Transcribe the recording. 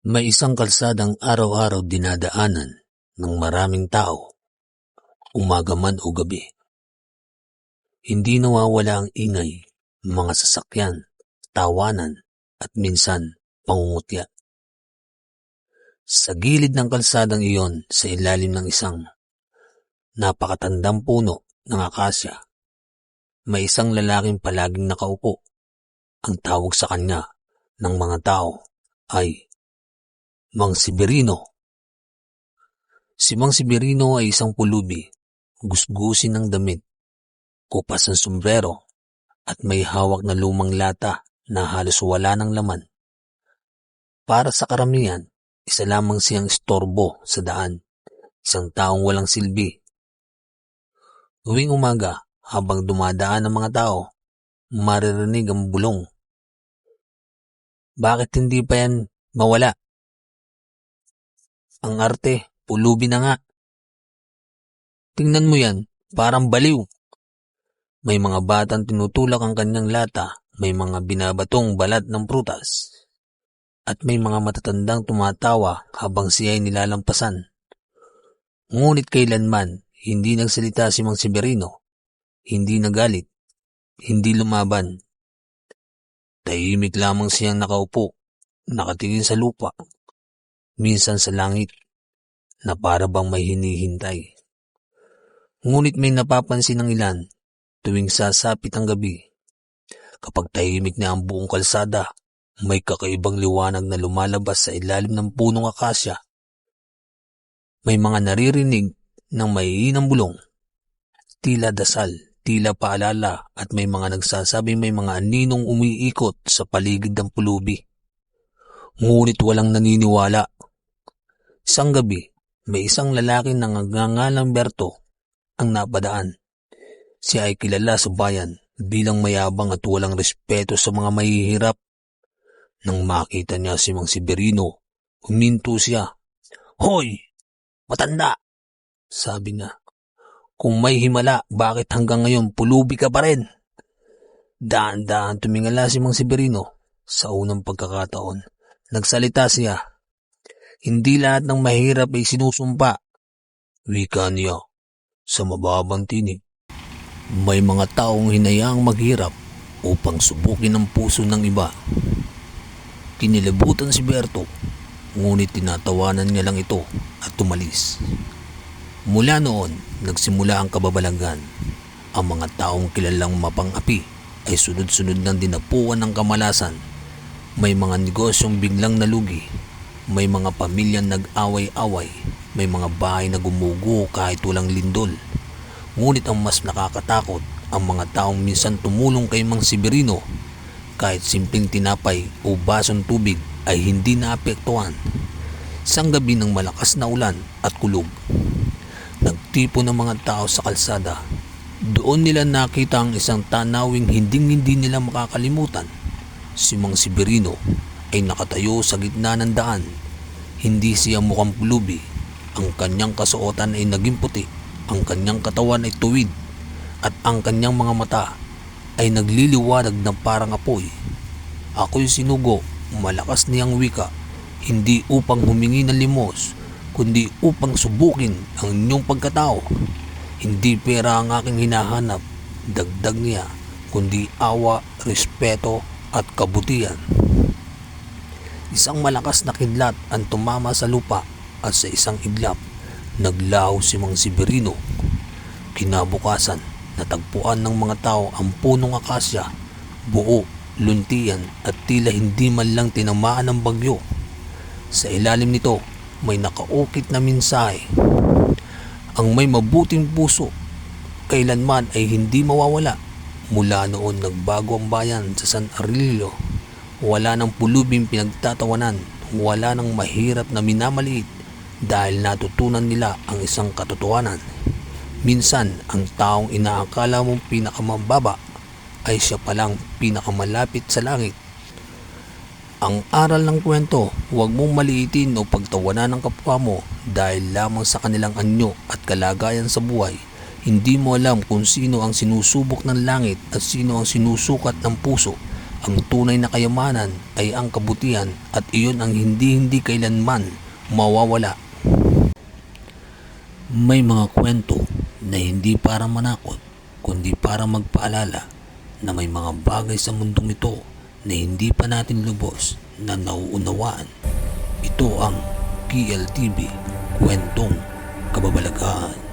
May isang kalsadang araw-araw dinadaanan ng maraming tao, umaga man o gabi. Hindi nawawala ang ingay, mga sasakyan, tawanan at minsan pangungutya. Sa gilid ng kalsadang iyon, sa ilalim ng isang napakatandang puno ng akasya, may isang lalaking palaging nakaupo. Ang tawag sa kanya ng mga tao ay Mang Severino. Si Mang Severino ay isang pulubi, gusgusin ng damit, kupas ng sombrero, at may hawak na lumang lata na halos wala ng laman. Para sa karamihan, isa lamang siyang istorbo sa daan, isang taong walang silbi. Tuwing umaga, habang dumadaan ang mga tao, maririnig ang bulong. Bakit hindi pa yan mawala? Ang arte, pulubi na nga. Tingnan mo yan, parang baliw. May mga batang tinutulak ang kanyang lata, may mga binabatong balat ng prutas, at may mga matatandang tumatawa habang siya ay nilalampasan. Ngunit kailanman, hindi nagsalita si Mang Severino, hindi nagalit, hindi lumaban. Tahimik lamang siyang nakaupo, nakatingin sa lupa, minsan sa langit, na para bang may hinihintay. Ngunit may napapansin ng ilan tuwing sasapit ang gabi. Kapag tahimik na ang buong kalsada, may kakaibang liwanag na lumalabas sa ilalim ng punong akasya. May mga naririnig ng maiinang bulong, tila dasal, tila paalala, at may mga nagsasabing may mga aninong umiikot sa paligid ng pulubi. Ngunit walang naniniwala. Isang gabi, may isang lalaki na nagngangalang Berto ang napadaan. Siya ay kilala sa bayan bilang mayabang at walang respeto sa mga mahihirap. Nang makita niya si Mang Severino, huminto siya. "Hoy, matanda!" sabi niya. "Kung may himala, bakit hanggang ngayon pulubi ka pa rin?" Daan-daan tumingala si Mang Severino. Sa unang pagkakataon, nagsalita siya. Hindi lahat ng mahirap ay sinusumpa, wika niya sa mababang tinig. May mga taong hinayaang maghirap upang subukin ang puso ng iba. Kinilabutan si Berto, ngunit tinatawanan niya lang ito at tumalis. Mula noon, nagsimula ang kababalagan. Ang mga taong kilalang mapang-api ay sunod-sunod ng dinapuan ng kamalasan. May mga negosyong biglang nalugi. May mga pamilyang nag-away-away, may mga bahay na gumugo kahit walang lindol. Ngunit ang mas nakakatakot, ang mga taong minsan tumulong kay Mang Severino, kahit simpleng tinapay o basong tubig ay hindi naapektuhan. Isang gabi ng malakas na ulan at kulog, nagtipon ng mga tao sa kalsada. Doon nila nakita ang isang tanawing hindi nila makakalimutan. Si Mang Severino ay nakatayo sa gitna ng daan. Hindi siya mukhang pulubi. Ang kanyang kasuotan ay naging puti. Ang kanyang katawan ay tuwid. At ang kanyang mga mata ay nagliliwanag na parang apoy. "Ako'y sinugo," malakas niyang wika. "Hindi upang humingi ng limos, kundi upang subukin ang inyong pagkatao. Hindi pera ang aking hinahanap," dagdag niya, "kundi awa, respeto at kabutihan." Isang malakas na kidlat ang tumama sa lupa at sa isang iglap, naglaho si Mang Severino. Kinabukasan, natagpuan ng mga tao ang punong akasya, buo, luntian at tila hindi man lang tinamaan ng bagyo. Sa ilalim nito, may nakaukit na mensahe. Ang may mabuting puso, kailanman ay hindi mawawala. Mula noon nagbago ang bayan sa San Aurelio. Wala ng pulubing pinagtatawanan, wala ng mahirap na minamaliit dahil natutunan nila ang isang katotohanan. Minsan, ang taong inaakala mong pinakamababa ay siya palang pinakamalapit sa langit. Ang aral ng kwento, huwag mong maliitin o pagtawanan ng kapwa mo dahil lamang sa kanilang anyo at kalagayan sa buhay. Hindi mo alam kung sino ang sinusubok ng langit at sino ang sinusukat ng puso. Ang tunay na kayamanan ay ang kabutihan at iyon ang hindi kailanman mawawala. May mga kwento na hindi para manakot, kundi para magpaalala na may mga bagay sa mundong ito na hindi pa natin lubos na nauunawaan. Ito ang PLTV, Kwentong Kababalaghan.